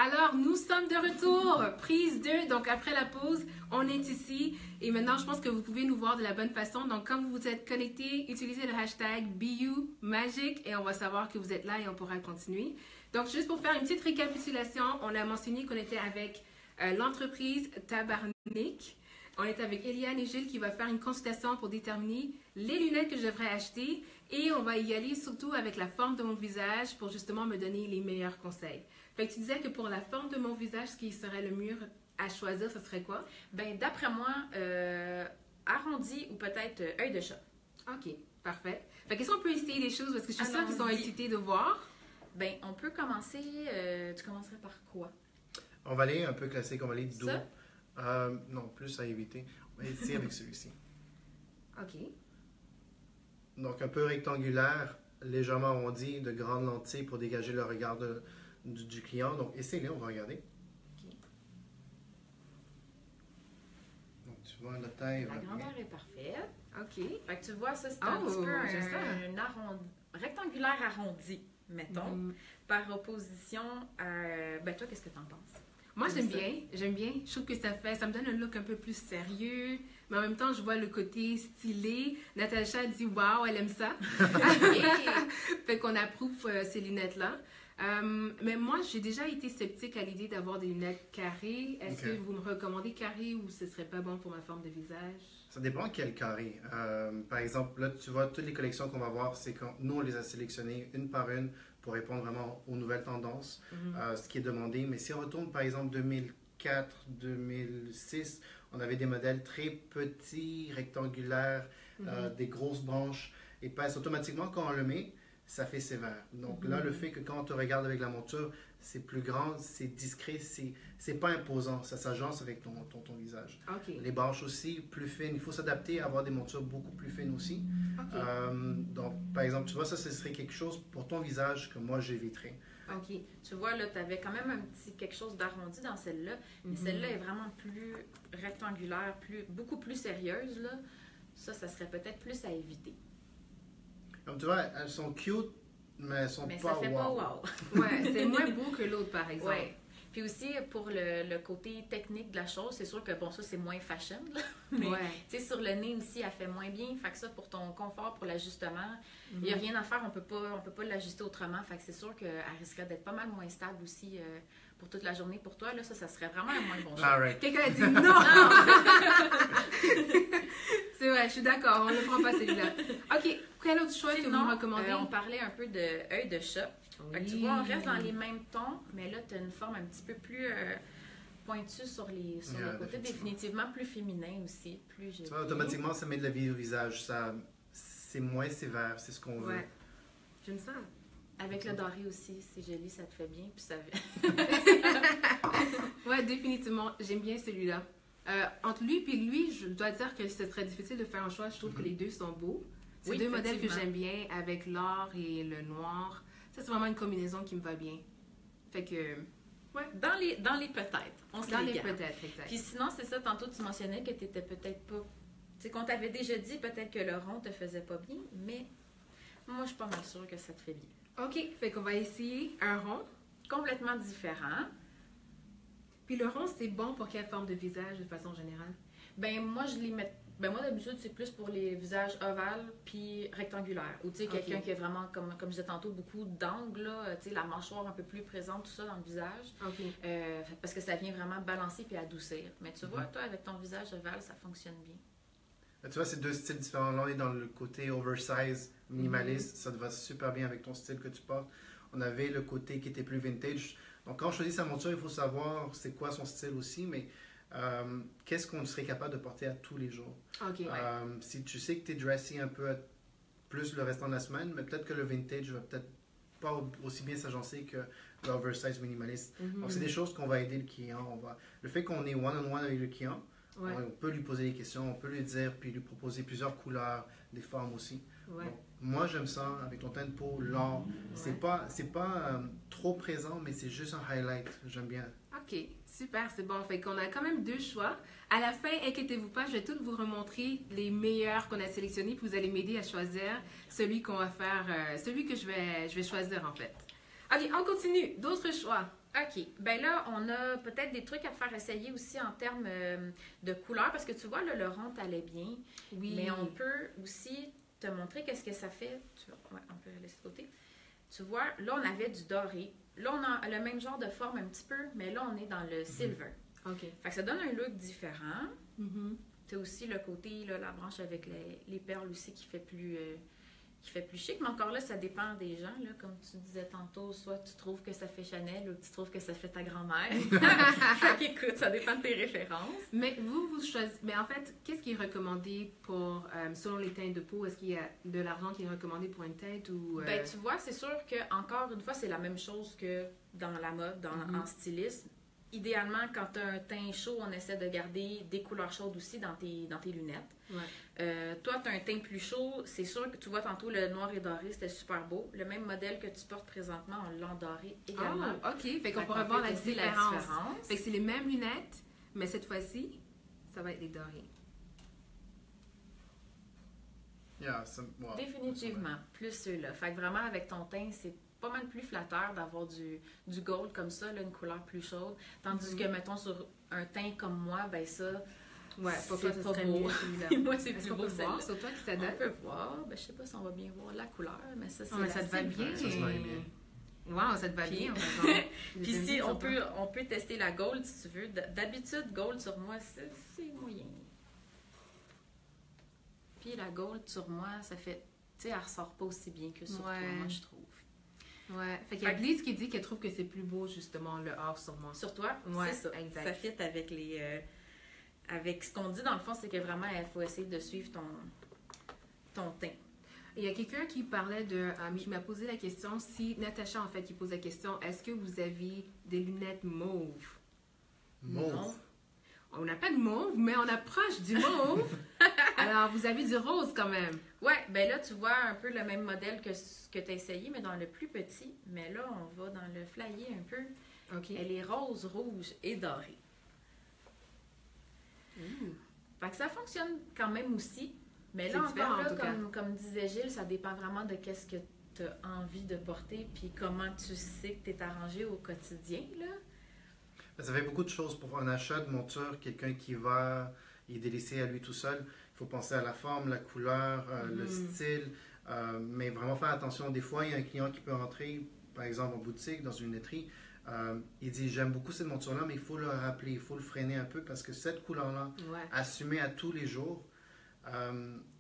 Alors, nous sommes de retour, prise 2. Donc, après la pause, on est ici. Et maintenant, je pense que vous pouvez nous voir de la bonne façon. Donc, quand vous vous êtes connectés, utilisez le hashtag BUMagic et on va savoir que vous êtes là et on pourra continuer. Donc, juste pour faire une petite récapitulation, on a mentionné qu'on était avec l'entreprise Tabarnik. On est avec Eliane et Gilles qui va faire une consultation pour déterminer les lunettes que je devrais acheter. Et on va y aller surtout avec la forme de mon visage pour justement me donner les meilleurs conseils. Fait que tu disais que pour la forme de mon visage, ce qui serait le mieux à choisir, ce serait quoi? Ben d'après moi, arrondi ou peut-être œil de chat. OK, parfait. Fait qu'est-ce qu'on peut essayer des choses? Parce que je suis sûre qu'ils sont excités de voir. Ben on peut commencer, tu commencerais par quoi? On va aller un peu classique, on va aller doux. Ça? Non, plus à éviter. On va essayer avec celui-ci. OK. Donc un peu rectangulaire, légèrement arrondi, de grandes lentilles pour dégager le regard du client. Donc essayez-le, on va regarder. OK. Donc tu vois la taille. La grandeur est parfaite. OK. Fait que tu vois, ça c'est un petit peu un rectangulaire arrondi, mettons, par opposition à... Ben toi, qu'est-ce que tu en penses? Moi, j'aime bien. J'aime bien. Je trouve que ça me donne un look un peu plus sérieux. Mais en même temps, je vois le côté stylé. Natacha dit « Wow, elle aime ça! » Fait qu'on approuve ces lunettes-là. Mais moi, j'ai déjà été sceptique à l'idée d'avoir des lunettes carrées. Est-ce que vous me recommandez carrées ou ce serait pas bon pour ma forme de visage? Ça dépend quel carré. Par exemple, là, tu vois, toutes les collections qu'on va voir, c'est quand nous, on les a sélectionnées une par une pour répondre vraiment aux nouvelles tendances, ce qui est demandé. Mais si on retourne, par exemple, 2004, 2006, on avait des modèles très petits, rectangulaires, des grosses branches, et passe automatiquement quand on le met, ça fait sévère. Donc là, le fait que quand on te regarde avec la monture, c'est plus grand, c'est discret, c'est pas imposant, ça s'agence avec ton visage. Okay. Les branches aussi, plus fines, il faut s'adapter à avoir des montures beaucoup plus fines aussi. Okay. Donc, par exemple, tu vois, ça, ce serait quelque chose pour ton visage que moi, j'éviterais. OK. Tu vois, là, tu avais quand même un petit quelque chose d'arrondi dans celle-là, mais celle-là est vraiment plus rectangulaire, beaucoup plus sérieuse, là. Ça serait peut-être plus à éviter. Comme tu vois, elles sont cute, mais elles sont mais pas ça fait wow. pas wow. Ouais, c'est moins beau que l'autre, par exemple. Ouais. Puis aussi, pour le côté technique de la chose, c'est sûr que, bon, ça, c'est moins fashion, là. Mais, tu sais, sur le nez aussi, elle fait moins bien. Fait que ça, pour ton confort, pour l'ajustement, il n'y a rien à faire. On peut pas l'ajuster autrement. Fait que c'est sûr qu'elle risquerait d'être pas mal moins stable aussi pour toute la journée. Pour toi, là, ça serait vraiment un moins bon choix. Right. Quelqu'un a dit non! C'est vrai, je suis d'accord. On ne prend pas celui-là. OK. Quel autre choix que vous me recommandez? On parlait un peu de œil de chat. Fait que tu vois, on reste dans les mêmes tons, mais là, tu as une forme un petit peu plus pointue sur le côté, définitivement plus féminin aussi. Plus tu vois, automatiquement, ça met de la vie au visage. C'est moins sévère, c'est ce qu'on veut. Ouais. J'aime ça. Avec le doré aussi, c'est joli, ça te fait bien. Puis ça... Ouais, définitivement. J'aime bien celui-là. Entre lui et lui, je dois dire que ce serait difficile de faire un choix. Je trouve que les deux sont beaux. C'est deux modèles que j'aime bien, avec l'or et le noir. Ça, c'est vraiment une combinaison qui me va bien. Fait que, ouais. Dans les peut-être. On se Dans les les garde. peut-être, exact. Puis sinon, c'est ça, tantôt, tu mentionnais que tu n'étais peut-être pas... Tu sais, qu'on t'avait déjà dit peut-être que le rond te faisait pas bien, mais moi, je suis pas mal sûre que ça te fait bien. OK, fait qu'on va essayer un rond. Complètement différent. Puis le rond, c'est bon pour quelle forme de visage de façon générale? Ben moi, moi, d'habitude, c'est plus pour les visages ovales puis rectangulaires. Ou tu sais, quelqu'un qui a vraiment, comme je disais tantôt, beaucoup d'angles, tu sais, la mâchoire un peu plus présente, tout ça dans le visage. OK. Parce que ça vient vraiment balancer puis adoucir. Mais tu vois, toi, avec ton visage ovale, ça fonctionne bien. Tu vois, c'est deux styles différents. Là, on est dans le côté oversize, minimaliste. Ça te va super bien avec ton style que tu portes. On avait le côté qui était plus vintage. Donc, quand on choisit sa monture, il faut savoir c'est quoi son style aussi, mais qu'est-ce qu'on serait capable de porter à tous les jours. OK, si tu sais que tu es dressy un peu plus le restant de la semaine, mais peut-être que le vintage va peut-être pas aussi bien s'agencer que l'oversize minimaliste. Donc, c'est des choses qu'on va aider le client. Le fait qu'on est one-on-one avec le client, on peut lui poser des questions, on peut lui dire, puis lui proposer plusieurs couleurs, des formes aussi. Donc, moi, j'aime ça avec ton teint de peau, l'or. C'est pas trop présent, mais c'est juste un highlight. J'aime bien. OK, super, c'est bon. Fait qu'on a quand même deux choix. À la fin, inquiétez-vous pas, je vais tout vous remontrer les meilleurs qu'on a sélectionnés, puis vous allez m'aider à choisir celui qu'on va faire, celui que je vais choisir en fait. OK, on continue. D'autres choix. OK. Ben là, on a peut-être des trucs à te faire essayer aussi en termes de couleurs, parce que tu vois, là, le rond allait bien. Oui. Mais on peut aussi te montrer qu'est-ce que ça fait. Ouais, on peut laisser de côté. Tu vois, là, on avait du doré. Là, on a le même genre de forme un petit peu, mais là, on est dans le silver. OK. Fait que ça donne un look différent. Mm-hmm. Tu as aussi le côté, là, la branche avec les perles aussi qui fait plus chic. Mais encore là, ça dépend des gens. Là, comme tu disais tantôt, soit tu trouves que ça fait Chanel ou tu trouves que ça fait ta grand-mère. Fait qu'écoute, ça dépend de tes références. Mais vous choisissez... Mais en fait, qu'est-ce qui est recommandé pour... selon les teintes de peau, est-ce qu'il y a de l'argent qui est recommandé pour une teinte ou... Ben, tu vois, c'est sûr que encore une fois, c'est la même chose que dans la mode, en stylisme. Idéalement, quand tu as un teint chaud, on essaie de garder des couleurs chaudes aussi dans tes lunettes. Ouais. Toi, tu as un teint plus chaud. C'est sûr que tu vois tantôt le noir et doré, c'était super beau. Le même modèle que tu portes présentement, on l'a en doré également. Ah, OK. Fait qu'on pourra voir la tester différence. Fait que c'est les mêmes lunettes, mais cette fois-ci, ça va être les dorés. Yeah, wow. Définitivement, plus ceux-là. Fait que vraiment, avec ton teint, c'est pas mal plus flatteur d'avoir du gold comme ça, là, une couleur plus chaude. Tandis que, mettons, sur un teint comme moi, ben ça, ouais, pour toi, ça serait beau. mieux celui-là. Moi, c'est plus beau celle-là. C'est toi qui s'adapte. On peut voir. Ben, je sais pas si on va bien voir la couleur, mais ça, c'est mais ça te va bien. Ça se va bien. Wow, ça te va bien. Puis si, on peut tester la gold, si tu veux. D'habitude, gold sur moi, c'est moyen. Puis la gold sur moi, ça fait... Tu sais, elle ressort pas aussi bien que sur toi, moi, je trouve. Ouais. Fait qu'il y a Bliss qui dit qu'elle trouve que c'est plus beau, justement, le or sur moi. Sur toi? Ouais, c'est ça. Exact. Ça fit avec les... avec ce qu'on dit, dans le fond, c'est que vraiment, il faut essayer de suivre ton teint. Il y a quelqu'un qui parlait qui m'a posé la question, si Natacha, en fait, qui pose la question, est-ce que vous avez des lunettes mauves? Mauve? Non. On n'a pas de mauve, mais on approche du mauve. Alors, vous avez du rose quand même. Ouais, ben là, tu vois un peu le même modèle que tu as essayé, mais dans le plus petit. Mais là, on va dans le flyer un peu. OK. Elle est rose, rouge et dorée. Fait que ça fonctionne quand même aussi. Mais là, encore là, comme disait Gilles, ça dépend vraiment de qu'est-ce que tu as envie de porter puis comment tu sais que tu es arrangé au quotidien, là. Ça fait beaucoup de choses pour un achat de monture. Quelqu'un qui va y délaisser à lui tout seul, il faut penser à la forme, la couleur, le style, mais vraiment faire attention. Des fois, il y a un client qui peut rentrer, par exemple, en boutique, dans une laiterie, il dit « J'aime beaucoup cette monture-là, mais il faut le rappeler, il faut le freiner un peu parce que cette couleur-là, assumée à tous les jours,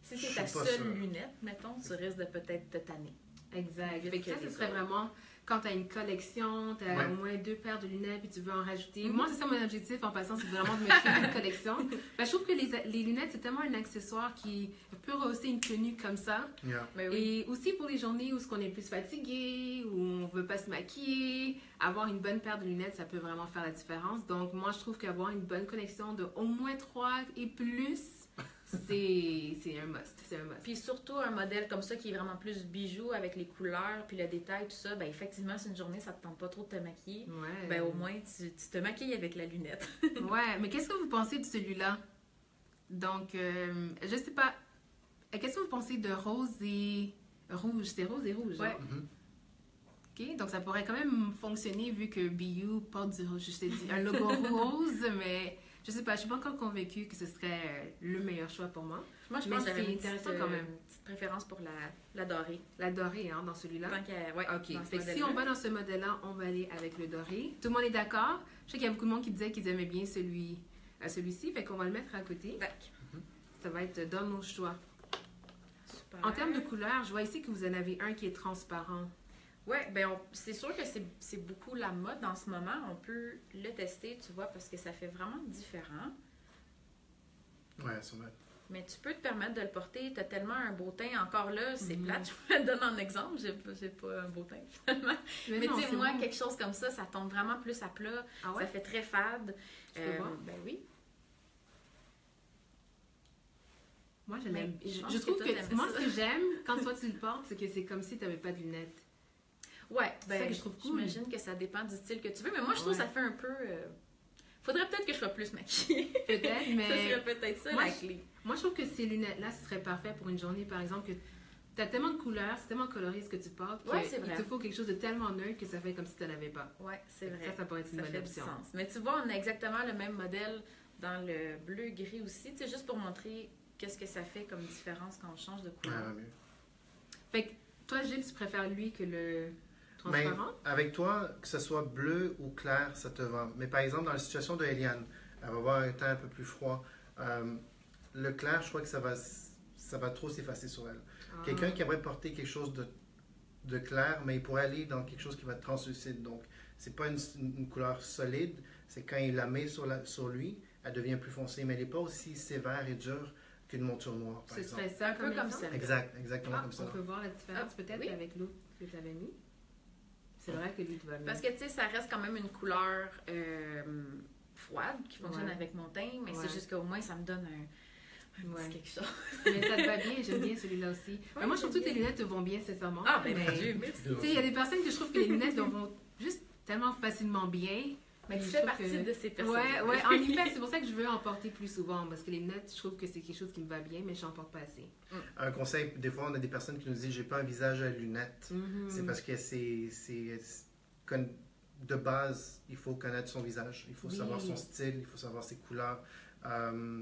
si c'est ta seule lunette, mettons, tu risques de peut-être te tanner. Exact. Fait que ça, ce serait vraiment quand tu as une collection, tu as au moins 2 paires de lunettes puis tu veux en rajouter. Moi, c'est ça mon objectif en passant, c'est vraiment de me créer une collection. Ben, je trouve que les lunettes, c'est tellement un accessoire qui peut rehausser une tenue comme ça. Ben oui. Et aussi pour les journées où on est plus fatigué, où on veut pas se maquiller, avoir une bonne paire de lunettes, ça peut vraiment faire la différence. Donc, moi, je trouve qu'avoir une bonne collection de au moins 3 et plus, c'est un must. C'est un must. Puis surtout un modèle comme ça qui est vraiment plus bijou avec les couleurs puis le détail, tout ça, ben effectivement, si une journée ça te tente pas trop de te maquiller, ben au moins tu te maquilles avec la lunette. Ouais, mais qu'est-ce que vous pensez de celui-là? Donc, je sais pas. Qu'est-ce que vous pensez de rose et rouge? C'est rose et rouge, ouais. OK, donc ça pourrait quand même fonctionner vu que BU porte un logo rose, mais je sais pas, je suis pas encore convaincue que ce serait le meilleur choix pour moi. Moi, je pense que c'est intéressant quand même. Une petite préférence pour la dorée. La dorée, hein, dans celui-là? Ouais, OK, fait que si on va dans ce modèle-là, on va aller avec le doré. Tout le monde est d'accord? Je sais qu'il y a beaucoup de monde qui disait qu'ils aimaient bien celui-ci, fait qu'on va le mettre à côté. Ça va être dans nos choix. Super. En termes de couleur, je vois ici que vous en avez un qui est transparent. Oui, ben c'est sûr que c'est beaucoup la mode en ce moment. On peut le tester, tu vois, parce que ça fait vraiment différent. Ouais, c'est vrai. Mais tu peux te permettre de le porter. Tu as tellement un beau teint. Encore là, c'est plate. Je te donne un exemple. J'ai pas un beau teint, finalement. Mais tu sais, moi, quelque chose comme ça, ça tombe vraiment plus à plat. Ah ouais? Ça fait très fade. Tu peux voir? Ben oui. Moi, je l'aime. Je trouve que moi, ce que j'aime quand toi tu le portes, c'est que c'est comme si tu n'avais pas de lunettes. Ouais, ben, c'est ça que je trouve cool. J'imagine que ça dépend du style que tu veux, mais moi, je trouve que ça fait un peu... Faudrait peut-être que je sois plus maquillée. Peut-être, mais... Ça serait peut-être ça, la clé. Moi, je trouve que ces lunettes-là, ce serait parfait pour une journée, par exemple, que t'as tellement de couleurs, c'est tellement coloré ce que tu portes qu'il te faut quelque chose de tellement neutre que ça fait comme si tu n'en avais pas. Oui, c'est vrai. Ça pourrait être une bonne option. Mais tu vois, on a exactement le même modèle dans le bleu-gris aussi, tu sais, juste pour montrer qu'est-ce que ça fait comme différence quand on change de couleur. Ah, mieux. Fait que toi, Gilles, tu préfères lui que le transparent? Mais avec toi, que ce soit bleu ou clair, ça te va. Mais par exemple, dans la situation de Eliane, elle va avoir un teint un peu plus froid. Le clair, je crois que ça va trop s'effacer sur elle. Quelqu'un qui aimerait porter quelque chose de clair, mais il pourrait aller dans quelque chose qui va être translucide. Donc, c'est pas une couleur solide. C'est quand il la met sur lui, elle devient plus foncée. Mais elle n'est pas aussi sévère et dure qu'une monture noire, par exemple. Ce serait ça, un peu comme ça. Exactement comme ça. On peut voir la différence peut-être avec l'autre que tu avais mis. C'est vrai que lui, tu vas mieux. Parce que, tu sais, ça reste quand même une couleur froide qui fonctionne avec mon teint, mais c'est juste qu'au moins, ça me donne un petit quelque chose. Mais ça te va bien, j'aime bien celui-là aussi. Mais moi, je trouve que tes lunettes te vont bien, sincèrement. Ah, ben mon Dieu, merci. Tu sais, il y a des personnes que je trouve que les lunettes leur vont juste tellement facilement bien. Mais tu fais partie de ces personnes. Ouais, en effet, c'est pour ça que je veux en porter plus souvent, parce que les lunettes, je trouve que c'est quelque chose qui me va bien, mais je n'en porte pas assez. Un conseil, des fois, on a des personnes qui nous disent « j'ai pas un visage à lunettes C'est parce que de base, il faut connaître son visage, il faut savoir son style, il faut savoir ses couleurs.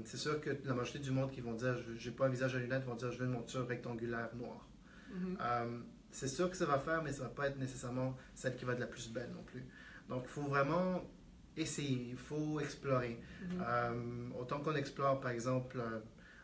C'est sûr que la majorité du monde qui vont dire « j'ai pas un visage à lunettes » vont dire « je veux une monture rectangulaire noire c'est sûr que ça va faire, mais ça va pas être nécessairement celle qui va être la plus belle non plus. Donc, il faut vraiment essayer, il faut explorer. Autant qu'on explore, par exemple,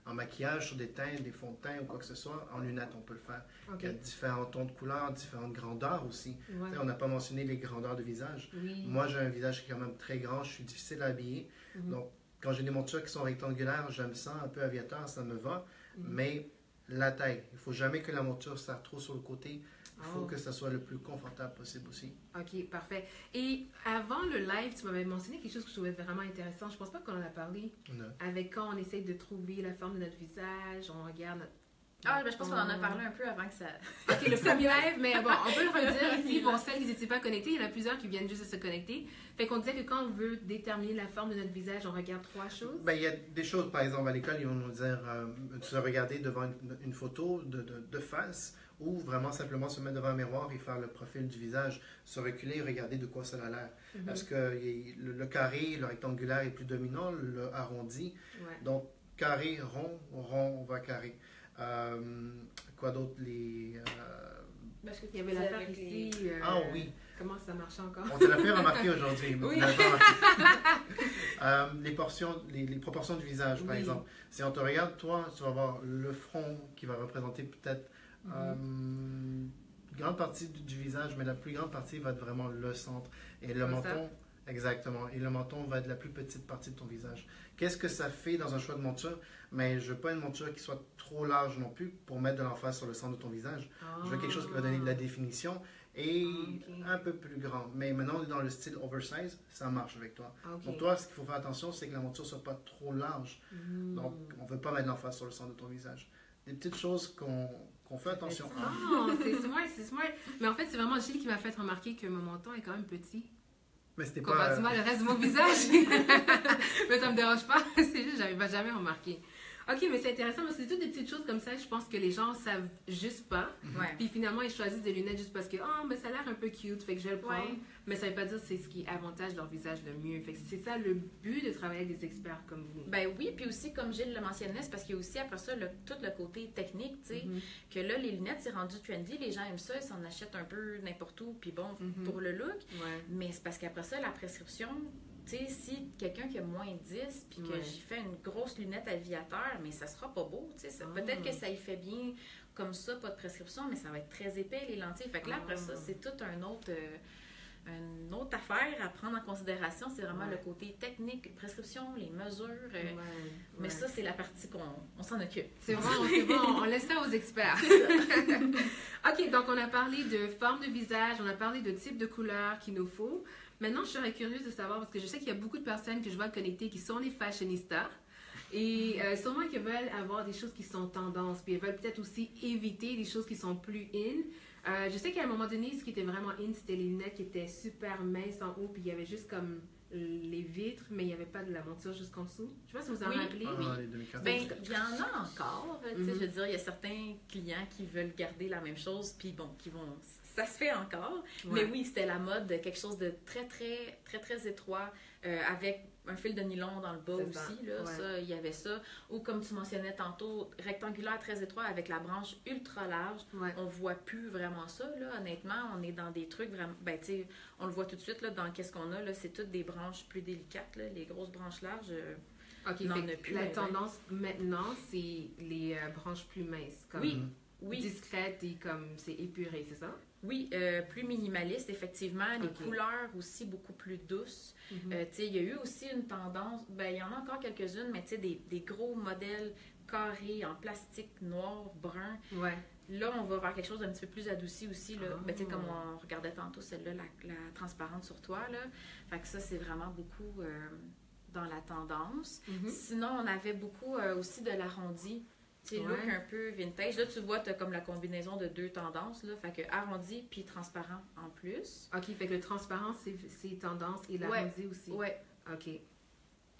en maquillage, sur des teints, des fonds de teint ou quoi que ce soit, en lunettes, on peut le faire. Il y a différents tons de couleurs, différentes grandeurs aussi. On n'a pas mentionné les grandeurs de visage. Moi, j'ai un visage qui est quand même très grand, je suis difficile à habiller. Donc, quand j'ai des montures qui sont rectangulaires, j'aime ça, un peu aviateur, ça me va. Mais la taille, il ne faut jamais que la monture serre trop sur le côté. Il faut que ça soit le plus confortable possible aussi. OK, parfait. Et avant le live, tu m'avais mentionné quelque chose que je trouvais vraiment intéressant. Je pense pas qu'on en a parlé. Non. Avec quand on essaye de trouver la forme de notre visage, on regarde notre... je pense qu'on en a parlé un peu avant que ça... OK, le premier live, mais bon, on peut le redire ici. Pour celles qui n'étaient pas connectées, il y en a plusieurs qui viennent juste de se connecter. Fait qu'on disait que quand on veut déterminer la forme de notre visage, on regarde 3 choses. Ben, il y a des choses, par exemple, à l'école, ils vont nous dire, tu vas regarder devant une photo de face, ou vraiment simplement se mettre devant un miroir et faire le profil du visage, se reculer et regarder de quoi ça a l'air. Parce que le carré, le rectangulaire est plus dominant, le arrondi. Donc, carré, rond, rond va carré. Quoi d'autre? Parce qu'il y avait l'affaire ici. Oui. Comment ça marche encore? On te l'a fait remarquer aujourd'hui. Oui. Les proportions du visage, par exemple. Si on te regarde, toi, tu vas voir le front qui va représenter peut-être une grande partie du visage, mais la plus grande partie va être vraiment le centre. Et le menton, exactement. Et le menton va être la plus petite partie de ton visage. Qu'est-ce que ça fait dans un choix de monture? Mais je veux pas une monture qui soit trop large non plus pour mettre de l'emphase sur le centre de ton visage. Je veux quelque chose qui va donner de la définition et un peu plus grand. Mais maintenant, on est dans le style oversize, ça marche avec toi. Donc toi, ce qu'il faut faire attention, c'est que la monture soit pas trop large. Donc, on veut pas mettre l'emphase sur le centre de ton visage. Des petites choses qu'on fait attention à. C'est smart. Mais en fait, c'est vraiment Gilles qui m'a fait remarquer que mon menton est quand même petit. Mais c'était pas... Comparativement à le reste de mon visage. Mais ça me dérange pas. C'est juste, j'avais jamais remarqué. OK, mais c'est intéressant parce que c'est toutes des petites choses comme ça, je pense que les gens savent juste pas. Puis finalement, ils choisissent des lunettes juste parce que ben ça a l'air un peu cute, fait que je vais le prendre. Mais ça veut pas dire que c'est ce qui avantage leur visage le mieux. Fait que c'est ça le but de travailler avec des experts comme vous. Ben oui, puis aussi comme Gilles le mentionnait, c'est parce qu'il y a aussi après ça tout le côté technique, tu sais, que là les lunettes c'est rendu trendy, les gens aiment ça, ils s'en achètent un peu n'importe où, puis bon, pour le look. Mais c'est parce qu'après ça, la prescription, tu sais, si quelqu'un qui a moins 10 puis que j'y fais une grosse lunette aviateur, mais ça sera pas beau, tu sais. Peut-être que ça y fait bien comme ça, pas de prescription, mais ça va être très épais, les lentilles. Fait que là, après ça, c'est tout une autre affaire à prendre en considération. C'est vraiment le côté technique, les prescriptions, les mesures. Mais ça, c'est la partie qu'on s'en occupe. C'est bon, on laisse ça aux experts. OK, donc on a parlé de forme de visage, on a parlé de type de couleur qu'il nous faut. Maintenant, je serais curieuse de savoir, parce que je sais qu'il y a beaucoup de personnes que je vois connectées qui sont des fashionistas. Et sûrement qu'ils veulent avoir des choses qui sont tendances, puis elles veulent peut-être aussi éviter des choses qui sont plus in. Je sais qu'à un moment donné, ce qui était vraiment in, c'était les lunettes qui étaient super minces en haut, puis il y avait juste comme les vitres, mais il n'y avait pas de la monture jusqu'en dessous. Je sais pas si vous en rappelez. Oui. Les demi-cartes. Ben, il y en a encore. Tu sais, je veux dire, il y a certains clients qui veulent garder la même chose, puis bon, qui vont... Ça se fait encore. Ouais. Mais oui, c'était la mode de quelque chose de très, très, très, très étroit, avec un fil de nylon dans le bas C'est aussi. ça. Là, Ouais. ça, il y avait ça. Ou comme tu mentionnais tantôt, rectangulaire très étroit avec la branche ultra large. Ouais. On voit plus vraiment ça, là, honnêtement. On est dans des trucs vraiment... Ben, tu sais, on le voit tout de suite, là, dans qu'est-ce qu'on a, là. C'est toutes des branches plus délicates, là. Les grosses branches larges... Ok, n'en fait a que plus, la ouais. tendance maintenant, c'est les branches plus minces, comme Oui, oui. discrètes et comme c'est épuré, c'est ça? Oui, plus minimaliste, effectivement. Les Ok. couleurs aussi beaucoup plus douces. Tu sais, il y a eu aussi une tendance, ben il y en a encore quelques-unes, mais tu sais, des gros modèles carrés en plastique noir, brun. Ouais. Là, on va vers quelque chose d'un petit peu plus adouci aussi. Là. Ah. Ben, tu sais, comme on regardait tantôt, celle-là, la transparente sur toi. Là. Fait que ça, c'est vraiment beaucoup dans la tendance. Mhm. Sinon, on avait beaucoup aussi de l'arrondi. Tu sais, Ouais. look un peu vintage. Là, tu vois, tu as comme la combinaison de deux tendances. Là. Fait que arrondi puis transparent en plus. Ok, fait que le transparent, c'est tendance et l'arrondi aussi. Ouais. Ok.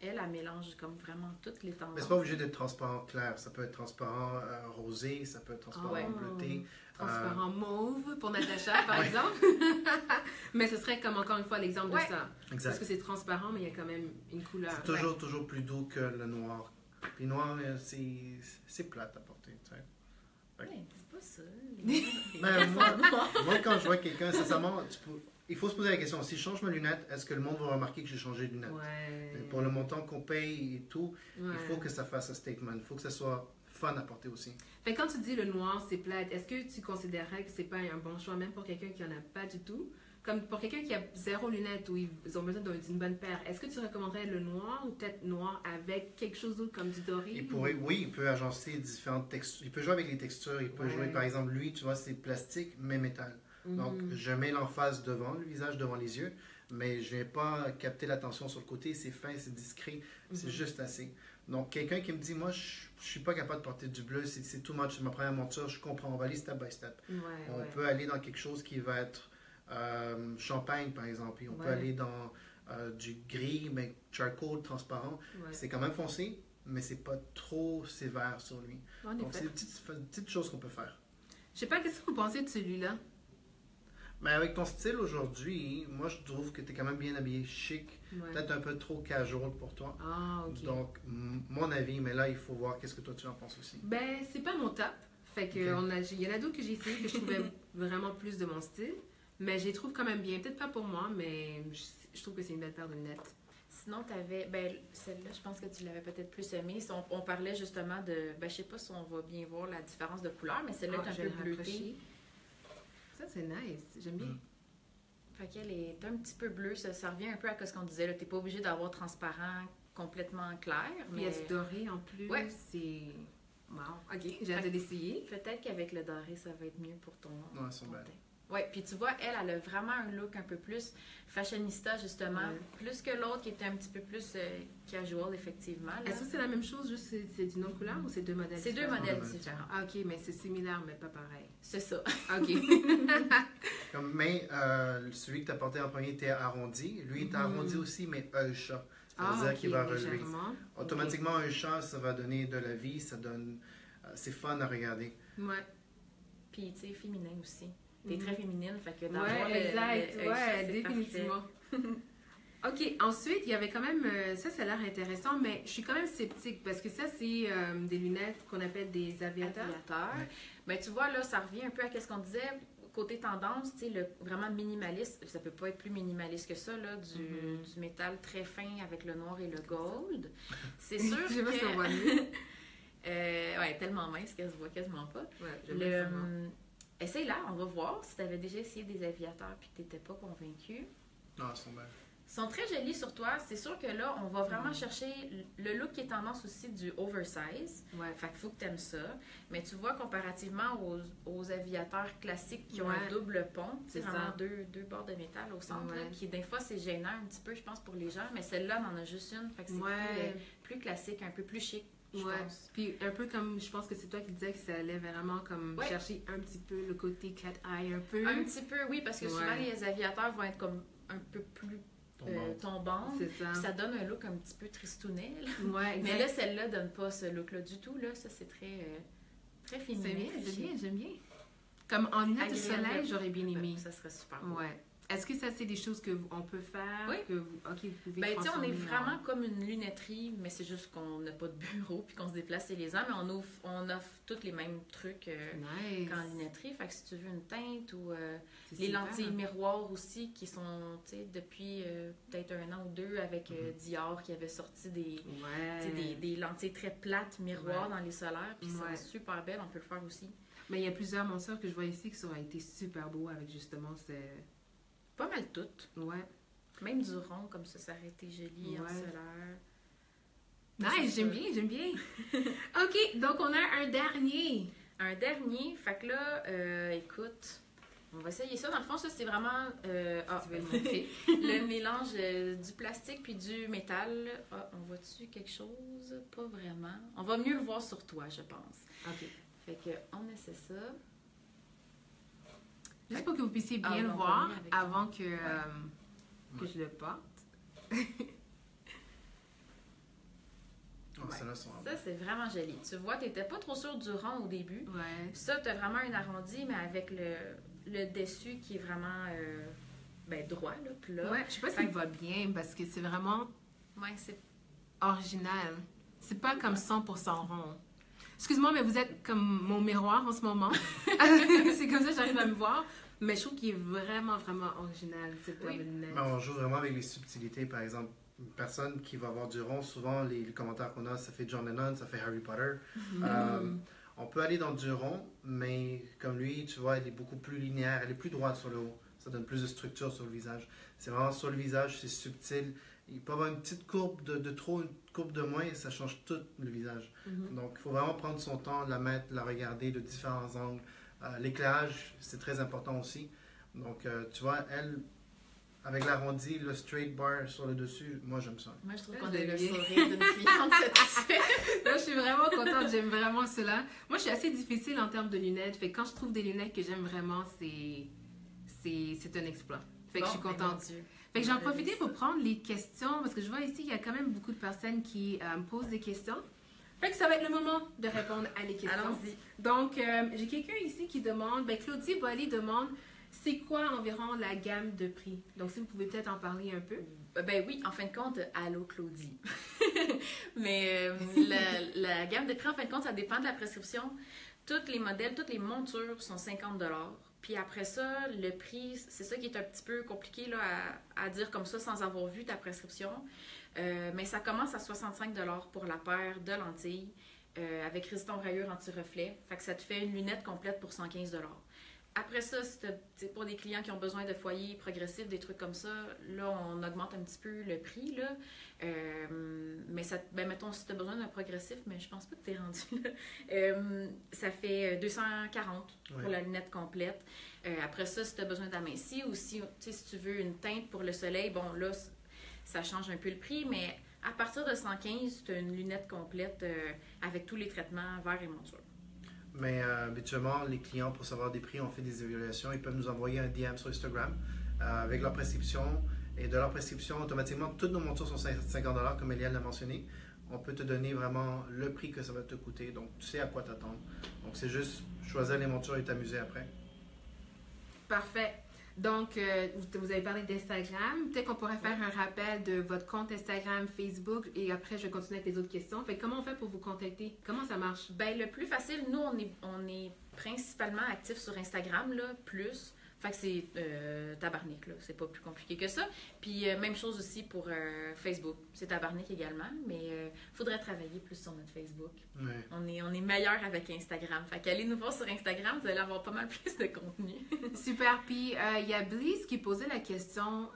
Elle mélange comme vraiment toutes les tendances. Mais c'est pas obligé d'être transparent clair. Ça peut être transparent rosé, ça peut être transparent Ah. bleuté. Transparent mauve pour Natacha, par exemple. Mais ce serait comme encore une fois l'exemple Ouais. de ça. Parce Exact. que c'est transparent, mais il y a quand même une couleur. C'est toujours plus doux que le noir. Puis noir, c'est plate à porter. Tu sais. Ouais, c'est pas ça. Ben, moi, quand je vois quelqu'un, sincèrement, il faut se poser la question, si je change mes lunettes, est-ce que le monde va remarquer que j'ai changé de lunettes? Ouais. Mais pour le montant qu'on paye et tout, Ouais. il faut que ça fasse un statement. Il faut que ça soit fun à porter aussi. Fait que quand tu dis le noir, c'est plate, est-ce que tu considérerais que c'est pas un bon choix, même pour quelqu'un qui en a pas du tout? Comme pour quelqu'un qui a zéro lunettes ou ils ont besoin d'une bonne paire, est-ce que tu recommanderais le noir ou peut-être noir avec quelque chose d'autre comme du doré? Oui, il peut agencer différentes textures. Il peut jouer avec les textures. Il peut Ouais. jouer, par exemple, lui, tu vois, c'est plastique, mais métal. Donc, Mhm. je mets l'emphase devant le visage, devant les yeux, mais je n'ai pas capté l'attention sur le côté. C'est fin, c'est discret, c'est Mhm. juste assez. Donc, quelqu'un qui me dit, moi, je suis pas capable de porter du bleu, c'est too much, c'est ma première monture, je comprends, on va aller step by step. Ouais, On ouais. peut aller dans quelque chose qui va être champagne, par exemple, et on peut Ouais. aller dans du gris, mais charcoal, transparent. Ouais. C'est quand même foncé, mais c'est pas trop sévère sur lui. En Donc, effet. c'est des petites choses qu'on peut faire. Je sais pas, qu'est-ce que vous pensez de celui-là? Mais avec ton style aujourd'hui, moi, je trouve que tu es quand même bien habillé, chic, Ouais. peut-être un peu trop casual pour toi. Ah, ok. Donc, mon avis, mais là, il faut voir qu'est-ce que toi tu en penses aussi. Ben, c'est pas mon top. Fait que Ok. il y en a d'autres que j'ai essayé que je trouvais vraiment plus de mon style. Mais je les trouve quand même bien. Peut-être pas pour moi, mais je trouve que c'est une belle paire de lunettes. Sinon, tu avais, ben, celle-là, je pense que tu l'avais peut-être plus aimée. On parlait justement de, ben, je sais pas si on va bien voir la différence de couleur, mais celle-là Ah, est je un vais peu le bleutée. rapprocher. Ça, c'est nice. J'aime bien. Mm. Fait qu'elle est un petit peu bleue. Ça revient un peu à ce qu'on disait. Tu n'es pas obligé d'avoir transparent complètement clair. Puis il y Mais a du doré en plus. Ouais. C'est... Wow. OK, j'ai hâte de l'essayer. peut-être qu'avec le doré, ça va être mieux pour ton, Ouais, elles sont ton belles. teint. Ouais, puis tu vois, elle a vraiment un look un peu plus fashionista, justement. Ouais. Plus que l'autre qui était un petit peu plus casual, effectivement. là. Est-ce que c'est la même chose, juste c'est d'une autre couleur ou c'est deux modèles C'est deux différents? modèles Ouais, différents. Ah, OK, mais c'est similaire, mais pas pareil. C'est ça. OK. Mais celui que tu as porté en premier était arrondi. Lui, il est arrondi aussi, mais un chat. Ça veut dire Ah, OK, qu'il va relever. légèrement. Automatiquement, un chat, ça va donner de la vie, ça donne... c'est fun à regarder. OK. Ouais. Puis, tu sais, féminin aussi. T'es Mhm. très féminine, fait que d'avoir Ouais, exact. le chat, Ouais, c'est définitivement. OK, ensuite, il y avait quand même... ça a l'air intéressant, mais je suis quand même sceptique parce que ça, c'est des lunettes qu'on appelle des aviateurs. aviateur. Ouais. Mais tu vois, là, ça revient un peu à ce qu'on disait. Côté tendance, tu sais, vraiment minimaliste, ça peut pas être plus minimaliste que ça, là, du métal très fin avec le noir et le gold. C'est sûr Je sais pas si on voit que... mieux. ouais, tellement mince qu'elle se voit quasiment pas. Ouais, j'aime bien ça, moi. Essaye-la, on va voir si tu avais déjà essayé des aviateurs et que tu n'étais pas convaincu. Non, elles sont belles. Ils sont très jolis sur toi. C'est sûr que là, on va vraiment chercher le look qui est tendance aussi du oversize. Ouais. Fait qu'il faut que tu aimes ça. Mais tu vois, comparativement aux aviateurs classiques qui ont Ouais. un double pont, c'est C'est vraiment ça. deux bords de métal au centre, Ouais. là, qui des fois c'est gênant un petit peu, je pense, pour les gens. Mais celle-là, on en a juste une. Fait que c'est Ouais. plus classique, un peu plus chic. je pense. Puis un peu comme, je pense que c'est toi qui disais que ça allait vraiment comme chercher un petit peu le côté cat eye un peu. Un petit peu, oui, parce que souvent les aviateurs vont être comme un peu plus tombantes. C'est ça. Ça donne un look un petit peu tristounet. Ouais, mais là, celle-là donne pas ce look-là du tout. Là. Ça, c'est très féminin. C'est bien, j'aime bien. Comme en lunettes de soleil, j'aurais bien aimé. Ça serait super beau. Ouais. Est-ce que ça, c'est des choses qu'on peut faire? Oui. Que vous pouvez ben, tu sais, on est vraiment en... comme une lunetterie, mais c'est juste qu'on n'a pas de bureau puis qu'on se déplace chez les ans, mais on offre tous les mêmes trucs qu'en lunetterie. Fait que si tu veux une teinte ou les lentilles miroirs aussi qui sont, tu sais, depuis peut-être 1 an ou 2 avec Dior qui avait sorti des lentilles très plates miroirs dans les solaires, puis c'est super belle, on peut le faire aussi. Mais il y a plusieurs montures que je vois ici qui ont été super beaux avec justement pas mal toutes. Ouais. Même du rond, comme ça aurait été joli en solaire. Nice, j'aime bien. OK, donc on a un dernier. Un dernier, fait que là, écoute, on va essayer ça. Dans le fond, ça, c'est vraiment tu veux le montrer? le mélange du plastique puis du métal. Ah, on voit-tu quelque chose? Pas vraiment. On va mieux le voir sur toi, je pense. OK. Fait que on essaie ça. Juste pour que vous puissiez bien le voir avant que je le porte. Ça, c'est vraiment joli. Tu vois, tu n'étais pas trop sûr du rond au début. Ouais. Ça, tu as vraiment un arrondi, mais avec le dessus qui est vraiment droit, là, plat. Ouais, je sais pas s'il va bien, parce que c'est vraiment c'est original. C'est pas comme 100% rond. Excuse-moi, mais vous êtes comme mon miroir en ce moment. C'est comme ça que j'arrive à me voir. Mais je trouve qu'il est vraiment, vraiment original, cette paire de lunettes. On joue vraiment avec les subtilités. Par exemple, une personne qui va avoir du rond, souvent, les commentaires qu'on a, ça fait John Lennon, ça fait Harry Potter. On peut aller dans du rond, mais comme lui, tu vois, elle est beaucoup plus linéaire, elle est plus droite sur le haut. Ça donne plus de structure sur le visage. C'est vraiment sur le visage, c'est subtil. Il peut y avoir une petite courbe de trop, une courbe de moins, et ça change tout le visage. Donc, il faut vraiment prendre son temps, la mettre, la regarder de différents angles. L'éclairage, c'est très important aussi. Donc, tu vois, elle, avec l'arrondi, le straight bar sur le dessus, moi, j'aime ça. Moi, je trouve qu'on a le sourire d'une cliente satisfaite. Là, je suis vraiment contente, j'aime vraiment cela. Moi, je suis assez difficile en termes de lunettes. Fait que quand je trouve des lunettes que j'aime vraiment, c'est un exploit. Fait que je suis contente. Fait que j'en profite pour prendre les questions, parce que je vois ici, il y a quand même beaucoup de personnes qui me posent des questions. Fait que ça va être le moment de répondre à les questions. Allons-y. Donc, j'ai quelqu'un ici qui demande, Claudie Boilly demande, c'est quoi environ la gamme de prix? Donc, si vous pouvez peut-être en parler un peu. Ben oui, en fin de compte, allô Claudie. Mais la gamme de prix, en fin de compte, ça dépend de la prescription. Tous les modèles, toutes les montures sont 50 $. Puis après ça, le prix, c'est ça qui est un petit peu compliqué là, à dire comme ça sans avoir vu ta prescription. Mais ça commence à 65 $ pour la paire de lentilles avec résistant rayures anti-reflet. Fait que ça te fait une lunette complète pour 115 $. Après ça, c'est pour des clients qui ont besoin de foyers progressifs, des trucs comme ça, là, on augmente un petit peu le prix. Là. Mais ça, mettons, si tu as besoin d'un progressif, mais je pense pas que tu es rendu là. Ça fait 240 pour la lunette complète. Après ça, si tu as besoin d'amincir ou si tu veux une teinte pour le soleil, bon, là, ça change un peu le prix, mais à partir de 115, tu as une lunette complète avec tous les traitements verre et monture. Mais habituellement, les clients, pour savoir des prix, on fait des évaluations. Ils peuvent nous envoyer un DM sur Instagram avec leur prescription. Et de leur prescription, automatiquement, toutes nos montures sont 50 $, comme Eliane l'a mentionné. On peut te donner vraiment le prix que ça va te coûter. Donc, tu sais à quoi t'attendre. Donc, c'est juste choisir les montures et t'amuser après. Parfait. Donc, vous avez parlé d'Instagram. Peut-être qu'on pourrait faire un rappel de votre compte Instagram, Facebook, et après, je vais continuer avec les autres questions. Fait comment on fait pour vous contacter? Comment ça marche? Ben, le plus facile, nous, on est principalement actifs sur Instagram, là, plus. Fait que c'est Tabarnak, là. C'est pas plus compliqué que ça. Puis, même chose aussi pour Facebook. C'est Tabarnak également, mais faudrait travailler plus sur notre Facebook. Ouais. On est meilleur avec Instagram. Fait qu'allez nous voir sur Instagram, vous allez avoir pas mal plus de contenu. Super. Puis, il y a Bliss qui posait la question,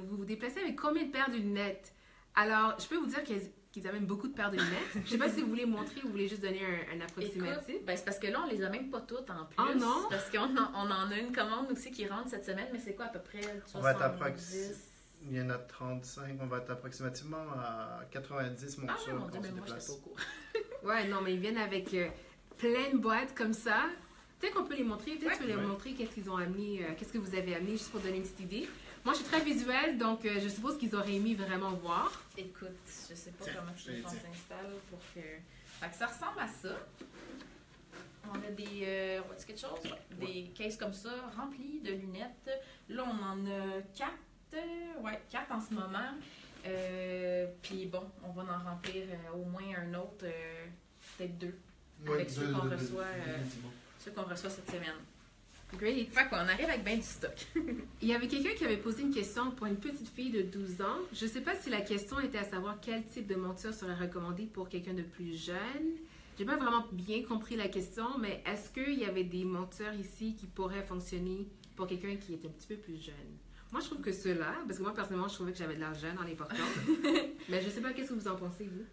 vous vous déplacez avec combien de paires de lunettes? Alors, je peux vous dire qu'ils amènent beaucoup de paires de lunettes. Je sais pas si vous voulez montrer ou vous voulez juste donner un approximatif. Écoute, ben c'est parce que là, on les a même pas toutes en plus. Oh non? Parce qu'on en a une commande aussi qui rentre cette semaine, mais c'est quoi à peu près? 70? On va être il y en a 35, on va être approximativement à 90 montures mon Dieu, qu'on se mais moi, déplace. je pas au courant. Ouais, non, mais ils viennent avec plein de boîtes comme ça. Peut-être qu'on peut les montrer. Peut-être tu peux les montrer qu'est-ce qu'ils ont amené, qu'est-ce que vous avez amené, juste pour donner une petite idée. Moi, je suis très visuelle, donc je suppose qu'ils auraient aimé vraiment voir. Écoute, je sais pas comment tu veux qu'on s'installe pour que... Fait que ça ressemble à ça. On a des... vois-tu quelque chose? Des cases comme ça, remplies de lunettes. Là, on en a 4. Ouais, 4 en ce moment. Puis bon, on va en remplir au moins un autre, peut-être 2. Avec ceux qu'on reçoit, cette semaine. Great. Fait qu'on arrive avec bien du stock. Il y avait quelqu'un qui avait posé une question pour une petite fille de 12 ans. Je ne sais pas si la question était à savoir quel type de monture serait recommandé pour quelqu'un de plus jeune. J'ai pas vraiment bien compris la question, mais est-ce qu'il y avait des montures ici qui pourraient fonctionner pour quelqu'un qui est un petit peu plus jeune? Moi, je trouve que ceux-là, parce que moi, personnellement, je trouvais que j'avais de l'argent en les portant. Mais je ne sais pas, qu'est-ce que vous en pensez, vous?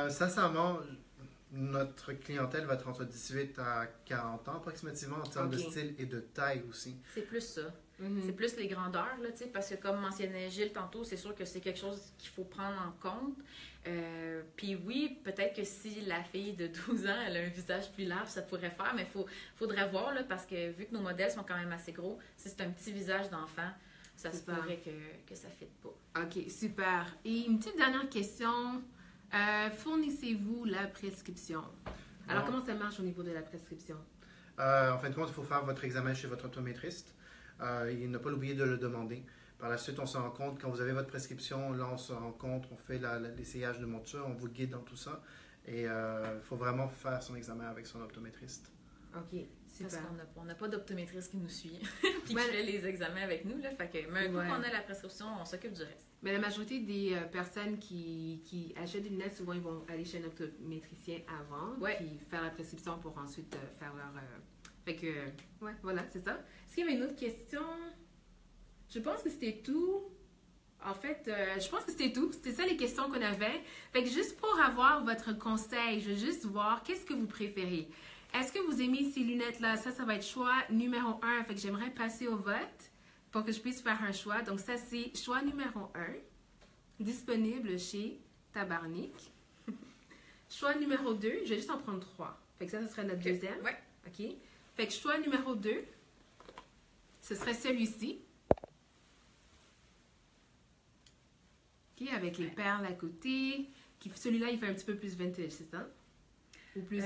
Sincèrement, notre clientèle va être entre 18 à 40 ans approximativement en termes de style et de taille aussi. C'est plus ça. C'est plus les grandeurs, là, parce que comme mentionnait Gilles tantôt, c'est sûr que c'est quelque chose qu'il faut prendre en compte. Puis oui, peut-être que si la fille de 12 ans, elle a un visage plus large, ça pourrait faire, mais il faudrait voir, là, parce que vu que nos modèles sont quand même assez gros, si c'est un petit visage d'enfant, ça se pourrait que ça ne fitte pas. OK, super. Et une petite dernière question. Fournissez-vous la prescription? Alors, comment ça marche au niveau de la prescription? En fin de compte, il faut faire votre examen chez votre optométriste. Il ne pas l'oublier de le demander. Par la suite, on se rend compte, quand vous avez votre prescription, là, on se rend compte, on fait l'essayage de monture, on vous guide dans tout ça. Et il faut vraiment faire son examen avec son optométriste. OK, super. Parce qu'on n'a pas d'optométriste qui nous suit puis qui fait les examens avec nous. Là, fait que, mais un coup qu'on a la prescription, on s'occupe du reste. Mais la majorité des personnes qui achètent des lunettes, souvent, ils vont aller chez un optométricien avant, puis faire la prescription pour ensuite faire leur... Fait que, voilà, c'est ça. Est-ce qu'il y avait une autre question? Je pense que c'était tout. En fait, je pense que c'était tout. C'était ça les questions qu'on avait. Fait que juste pour avoir votre conseil, je veux juste voir qu'est-ce que vous préférez. Est-ce que vous aimez ces lunettes-là? Ça va être choix numéro 1. Fait que j'aimerais passer au vote pour que je puisse faire un choix. Donc ça, c'est choix numéro 1, disponible chez Tabarnik. Choix numéro 2, je vais juste en prendre 3. Fait que ça serait notre deuxième. Ouais. OK. Fait que choix numéro 2, ce serait celui-ci. OK, avec les perles à côté. Celui-là, il fait un petit peu plus vintage, c'est ça? Ou plus...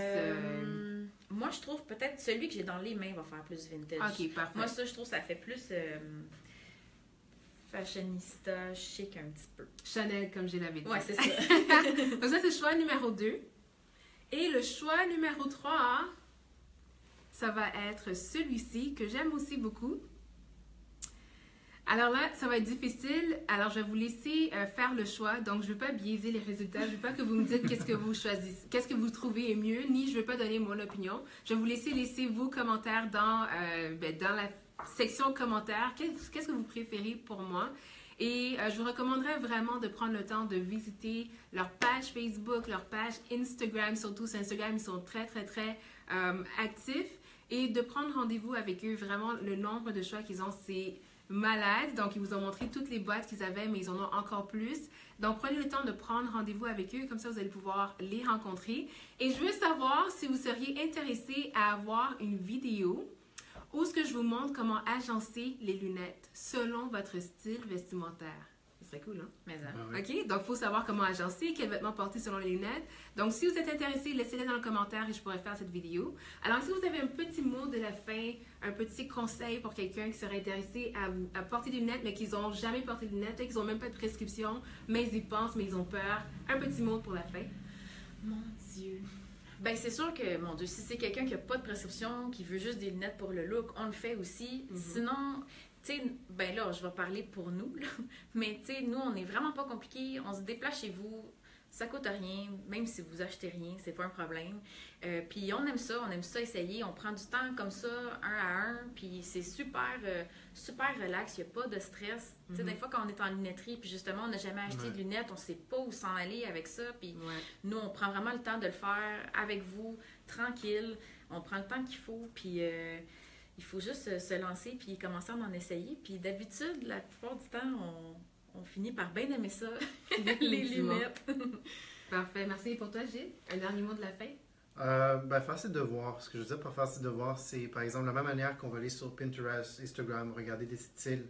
Moi, je trouve peut-être celui que j'ai dans les mains va faire plus vintage. OK, parfait. Moi, ça, je trouve que ça fait plus fashionista, chic un petit peu. Chanel, comme je l'avais dit. Ouais, c'est ça. Donc ça, c'est choix numéro 2. Et le choix numéro 3, ça va être celui-ci, que j'aime aussi beaucoup. Alors là, ça va être difficile. Alors, je vais vous laisser faire le choix. Donc, je ne veux pas biaiser les résultats. Je ne veux pas que vous me dites qu'est-ce que vous choisissez, qu'est-ce que vous trouvez est mieux, ni je ne veux pas donner mon opinion. Je vais vous laisser vos commentaires dans la section commentaires. Qu'est-ce que vous préférez pour moi? Et je vous recommanderais vraiment de prendre le temps de visiter leur page Facebook, leur page Instagram. Surtout sur Instagram, ils sont très, très, très actifs. Et de prendre rendez-vous avec eux. Vraiment, le nombre de choix qu'ils ont, c'est malade. Donc, ils vous ont montré toutes les boîtes qu'ils avaient, mais ils en ont encore plus. Donc, prenez le temps de prendre rendez-vous avec eux. Comme ça, vous allez pouvoir les rencontrer. Et je veux savoir si vous seriez intéressé à avoir une vidéo où est-ce que je vous montre comment agencer les lunettes selon votre style vestimentaire. Ce serait cool, hein? Mais ça. OK? Donc, il faut savoir comment agencer, quels vêtements porter selon les lunettes. Donc, si vous êtes intéressé, laissez-les dans le commentaire et je pourrais faire cette vidéo. Alors, si vous avez un petit mot de la fin, un petit conseil pour quelqu'un qui serait intéressé à porter des lunettes, mais qu'ils n'ont jamais porté de lunettes, qu'ils n'ont même pas de prescription, mais ils y pensent, mais ils ont peur. Un petit mot pour la fin. Mon Dieu. Ben c'est sûr que, mon Dieu, si c'est quelqu'un qui n'a pas de prescription, qui veut juste des lunettes pour le look, on le fait aussi. Sinon, tu sais, ben là, je vais parler pour nous, là. Mais tu sais, nous, on n'est vraiment pas compliqués. On se déplace chez vous. Ça coûte rien, même si vous achetez rien, c'est pas un problème. Puis on aime ça essayer. On prend du temps comme ça, un à un, puis c'est super, super relax, il n'y a pas de stress. Tu sais, des fois, quand on est en lunetterie, puis justement, on n'a jamais acheté de lunettes, on ne sait pas où s'en aller avec ça, puis nous, on prend vraiment le temps de le faire avec vous, tranquille. On prend le temps qu'il faut, puis il faut juste se lancer, puis commencer à en essayer. Puis d'habitude, la plupart du temps, on finit par bien aimer ça, les lunettes. Parfait. Merci. Et pour toi, Gilles, un dernier mot de la fin? Faire ses devoirs. Ce que je veux dire par faire ses devoirs, c'est par exemple la même manière qu'on va aller sur Pinterest, Instagram, regarder des styles,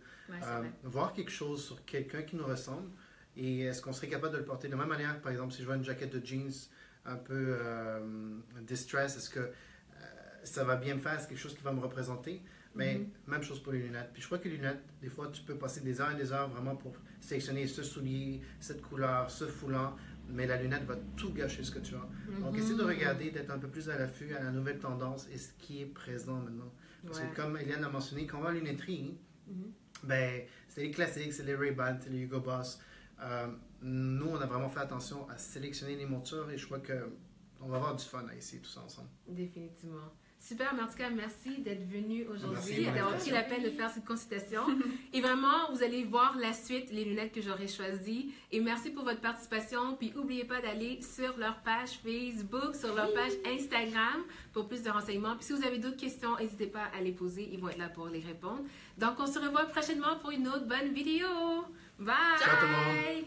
voir quelque chose sur quelqu'un qui nous ressemble et est-ce qu'on serait capable de le porter de la même manière. Par exemple, si je vois une jaquette de jeans un peu distress, est-ce que ça va bien me faire? C'est quelque chose qui va me représenter? Mais même chose pour les lunettes. Puis je crois que les lunettes, des fois, tu peux passer des heures et des heures vraiment pour sélectionner ce soulier, cette couleur, ce foulant. Mais la lunette va tout gâcher ce que tu as. Donc, essaie de regarder, d'être un peu plus à l'affût à la nouvelle tendance et ce qui est présent maintenant. Parce que comme Eliane l'a mentionné, quand on va à la lunetterie, c'est les classiques, c'est les Ray-Ban, c'est les Hugo Boss. Nous, on a vraiment fait attention à sélectionner les montures et je crois qu'on va avoir du fun à essayer tout ça ensemble. Définitivement. Super, mais en tout cas, merci d'être venu aujourd'hui, d'avoir pris la peine de faire cette consultation. Et vraiment, vous allez voir la suite, les lunettes que j'aurais choisies. Et merci pour votre participation. Puis, n'oubliez pas d'aller sur leur page Facebook, sur leur page Instagram pour plus de renseignements. Puis, si vous avez d'autres questions, n'hésitez pas à les poser. Ils vont être là pour les répondre. Donc, on se revoit prochainement pour une autre bonne vidéo. Bye! Ciao tout le monde!